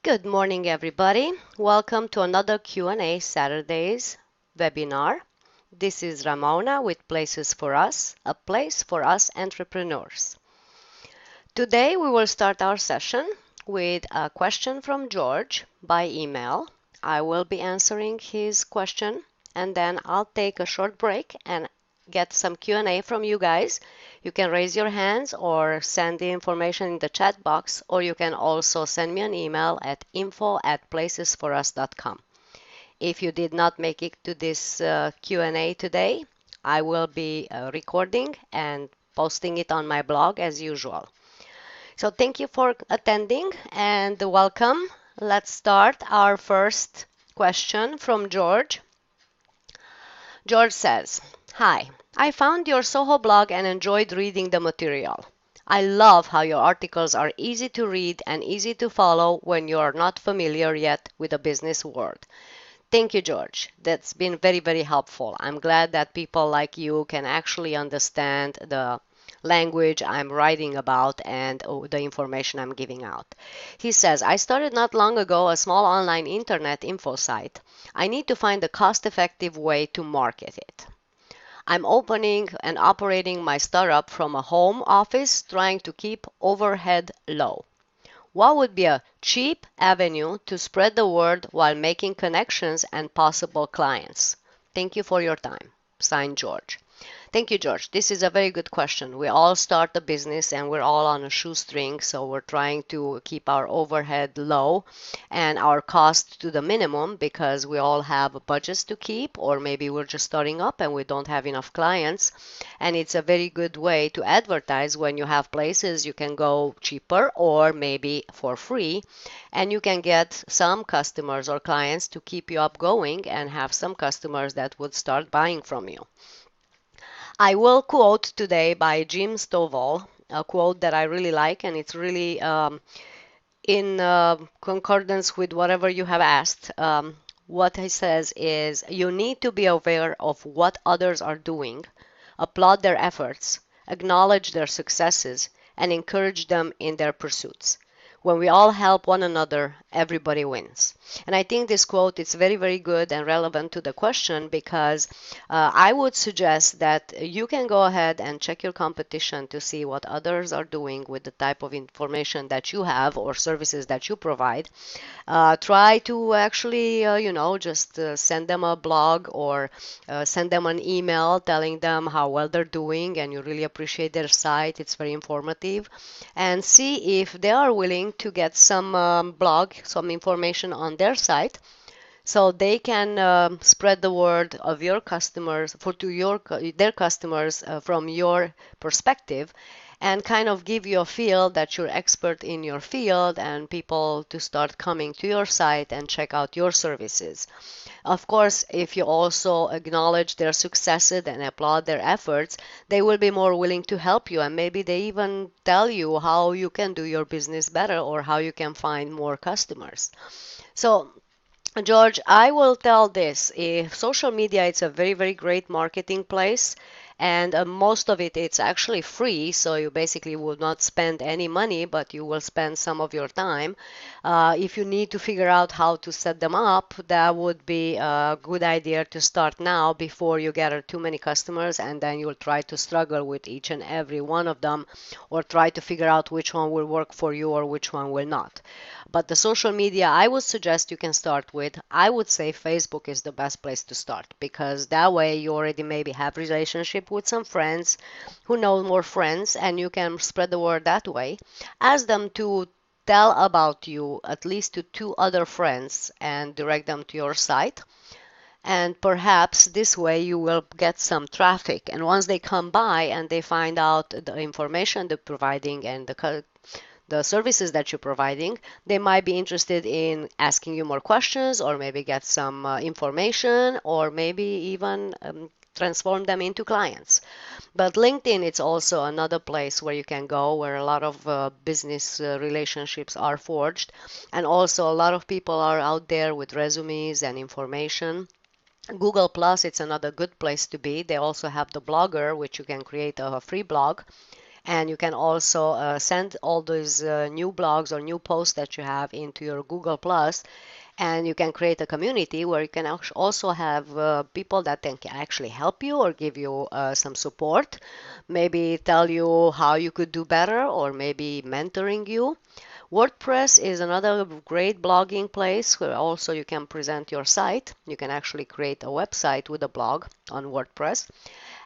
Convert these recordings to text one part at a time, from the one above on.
Good morning, everybody. Welcome to another Q&A Saturdays webinar. This is Ramona with Places for Us, a place for us entrepreneurs. Today we will start our session with a question from George by email. I will be answering his question and then I'll take a short break and get some Q&A from you guys. You can raise your hands or send the information in the chat box, or you can also send me an email at info@placesforus.com. If you did not make it to this Q&A today, I will be recording and posting it on my blog as usual. So thank you for attending and welcome. Let's start our first question from George. George says, "Hi, I found your Soho blog and enjoyed reading the material. I love how your articles are easy to read and easy to follow when you are not familiar yet with the business world." Thank you, George. That's been very, very helpful. I'm glad that people like you can actually understand the language I'm writing about and the information I'm giving out. He says, "I started not long ago a small online internet info site. I need to find a cost-effective way to market it. I'm opening and operating my startup from a home office, trying to keep overhead low. What would be a cheap avenue to spread the word while making connections and possible clients? Thank you for your time." Signed, George. Thank you, George. This is a very good question. We all start a business and we're all on a shoestring, so we're trying to keep our overhead low and our cost to the minimum because we all have budgets to keep, or maybe we're just starting up and we don't have enough clients. And it's a very good way to advertise when you have places you can go cheaper or maybe for free, and you can get some customers or clients to keep you up going and have some customers that would start buying from you. I will quote today by Jim Stovall, a quote that I really like, and it's really in concordance with whatever you have asked. What he says is, "You need to be aware of what others are doing, applaud their efforts, acknowledge their successes, and encourage them in their pursuits. When we all help one another, everybody wins." And I think this quote is very, very good and relevant to the question because I would suggest that you can go ahead and check your competition to see what others are doing with the type of information that you have or services that you provide. Try to actually, just send them a blog or send them an email telling them how well they're doing and you really appreciate their site. It's very informative. And see if they are willing to get some some information on their site so they can spread the word of your customers their customers from your perspective, and kind of give you a feel that you're expert in your field and people to start coming to your site and check out your services. Of course, if you also acknowledge their successes and applaud their efforts, they will be more willing to help you, and maybe they even tell you how you can do your business better or how you can find more customers. So George, I will tell this. If social media, it's a very, very great marketing place, and most of it's actually free, so you basically will not spend any money, but you will spend some of your time. If you need to figure out how to set them up, that would be a good idea to start now before you gather too many customers, and then you'll try to struggle with each and every one of them, or try to figure out which one will work for you or which one will not. But the social media I would suggest you can start with, I would say Facebook is the best place to start, because that way you already maybe have relationship with some friends who know more friends, and you can spread the word that way. Ask them to tell about you at least to two other friends and direct them to your site. And perhaps this way you will get some traffic. And once they come by and they find out the information they're providing and the services that you're providing, they might be interested in asking you more questions, or maybe get some information, or maybe even transform them into clients. But LinkedIn, it's also another place where you can go, where a lot of business relationships are forged. And also a lot of people are out there with resumes and information. Google Plus, it's another good place to be. They also have the Blogger, which you can create a free blog And you can also send all those new blogs or new posts that you have into your Google Plus, and you can create a community where you can also have people that can actually help you or give you some support, maybe tell you how you could do better, or maybe mentoring you. WordPress is another great blogging place where also you can present your site. You can actually create a website with a blog on WordPress.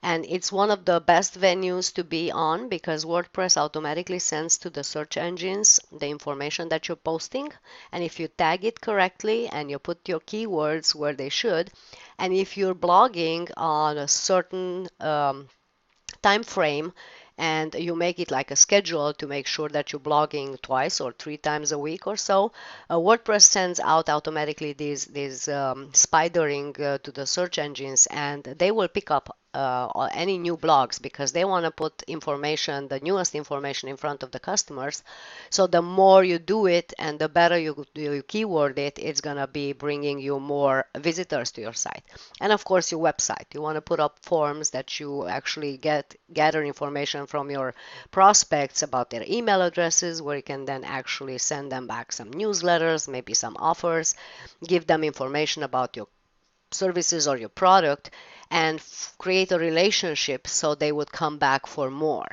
And it's one of the best venues to be on because WordPress automatically sends to the search engines the information that you're posting. And if you tag it correctly and you put your keywords where they should, and if you're blogging on a certain time frame, and you make it like a schedule to make sure that you're blogging twice or 3 times a week or so, WordPress sends out automatically these spidering to the search engines, and they will pick up any new blogs because they want to put information, the newest information, in front of the customers. So the more you do it and the better you keyword it, it's going to be bringing you more visitors to your site. And of course, your website. You want to put up forms that you actually gather information from your prospects about their email addresses, where you can then actually send them back some newsletters, maybe some offers, give them information about your services or your product, and create a relationship so they would come back for more.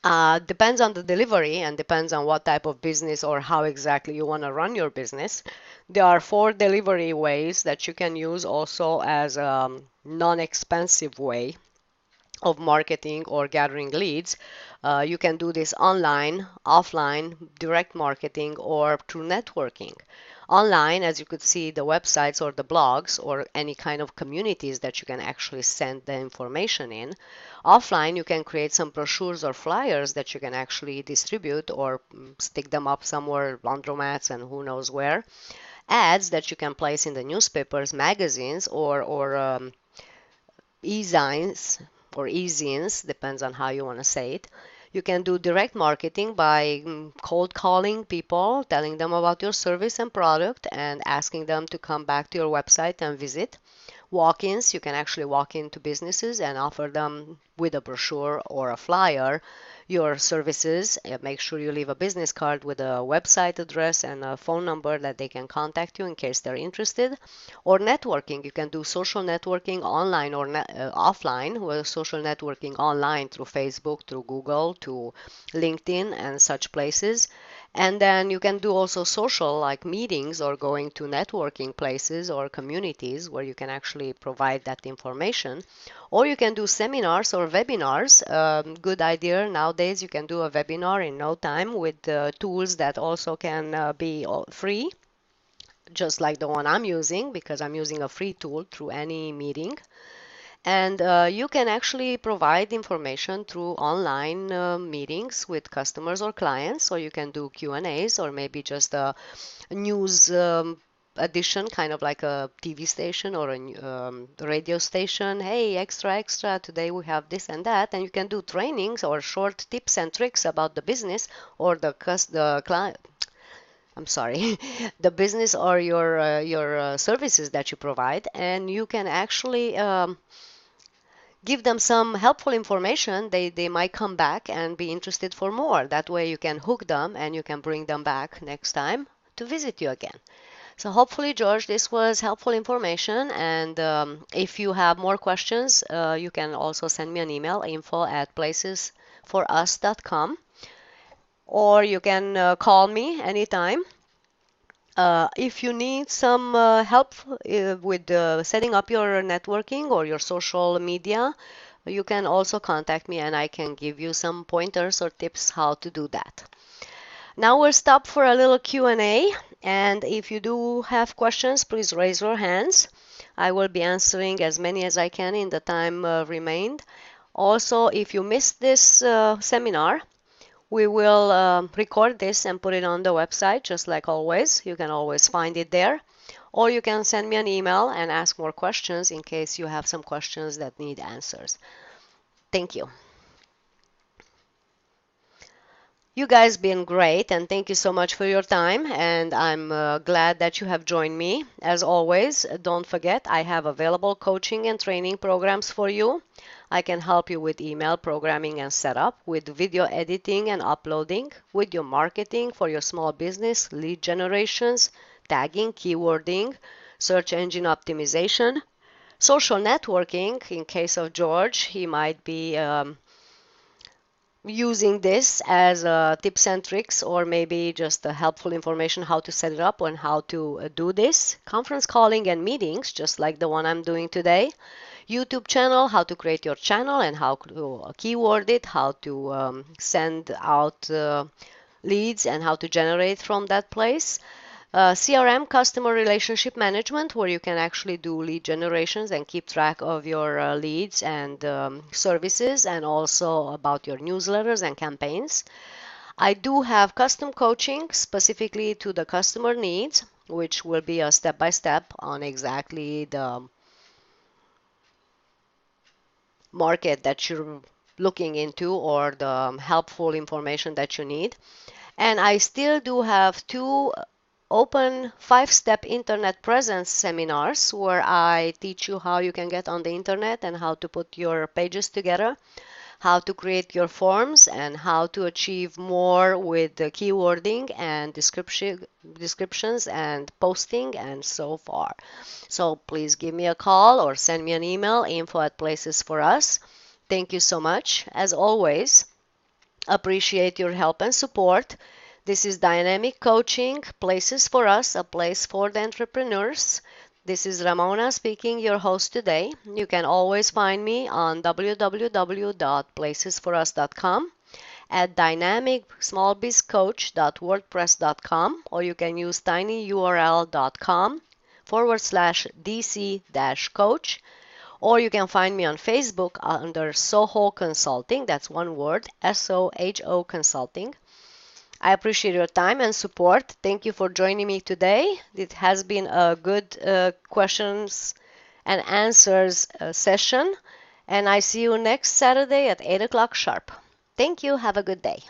Depends on the delivery and depends on what type of business or how exactly you want to run your business. There are 4 delivery ways that you can use also as a non-expensive way of marketing or gathering leads. You can do this online, offline, direct marketing, or through networking. Online, as you could see, the websites or the blogs or any kind of communities that you can actually send the information in. Offline, you can create some brochures or flyers that you can actually distribute or stick them up somewhere, laundromats and who knows where. Ads that you can place in the newspapers, magazines, or e-zines or e-zines, depends on how you want to say it. You can do direct marketing by cold calling people, telling them about your service and product, and asking them to come back to your website and visit. Walk-ins, you can actually walk into businesses and offer them with a brochure or a flyer your services. Make sure you leave a business card with a website address and a phone number that they can contact you in case they're interested. Or networking, you can do social networking online or offline, with social networking online through Facebook, through Google, to LinkedIn and such places. And then you can do also social, like meetings or going to networking places or communities where you can actually provide that information. Or you can do seminars or webinars. Good idea. Nowadays, you can do a webinar in no time with tools that also can be free, just like the one I'm using, because I'm using a free tool through any meeting. And you can actually provide information through online meetings with customers or clients, or you can do Q&As, or maybe just a news edition, kind of like a TV station or a radio station. Hey, extra, today we have this and that. And you can do trainings or short tips and tricks about the business or the client. I'm sorry, the business or your services that you provide, and you can actually give them some helpful information. They might come back and be interested for more. That way you can hook them and you can bring them back next time to visit you again. So hopefully, George, this was helpful information. And if you have more questions, you can also send me an email, info@placesforus.com, or you can call me anytime. If you need some help with setting up your networking or your social media, you can also contact me and I can give you some pointers or tips how to do that. Now we'll stop for a little Q&A, and if you do have questions, please raise your hands. I will be answering as many as I can in the time remained. Also, if you missed this seminar, we will record this and put it on the website, just like always. You can always find it there. Or you can send me an email and ask more questions in case you have some questions that need answers. Thank you. You guys been great, and thank you so much for your time, and I'm glad that you have joined me. As always, don't forget, I have available coaching and training programs for you. I can help you with email programming and setup, with video editing and uploading, with your marketing for your small business, lead generations, tagging, keywording, search engine optimization, social networking. In case of George, he might be using this as tips and tricks, or maybe just helpful information how to set it up and how to do this. Conference calling and meetings, just like the one I'm doing today. YouTube channel, how to create your channel and how to keyword it, how to send out leads and how to generate from that place. CRM, customer relationship management, where you can actually do lead generations and keep track of your leads and services, and also about your newsletters and campaigns. I do have custom coaching specifically to the customer needs, which will be a step-by-step on exactly the market that you're looking into or the helpful information that you need. And I still do have two open 5-step internet presence seminars where I teach you how you can get on the internet and how to put your pages together, how to create your forms, and how to achieve more with the keywording and descriptions and posting and so far. So please give me a call or send me an email, info@Places for Us. Thank you so much. As always, appreciate your help and support. This is Dynamic Coaching, Places for Us, a place for the entrepreneurs. This is Ramona speaking, your host today. You can always find me on www.placesforus.com, at dynamicsmallbizcoach.wordpress.com, or you can use tinyurl.com/dc-coach, or you can find me on Facebook under Soho Consulting. That's one word, SOHO Consulting. I appreciate your time and support. Thank you for joining me today. It has been a good questions and answers session, and I see you next Saturday at 8 o'clock sharp. Thank you. Have a good day.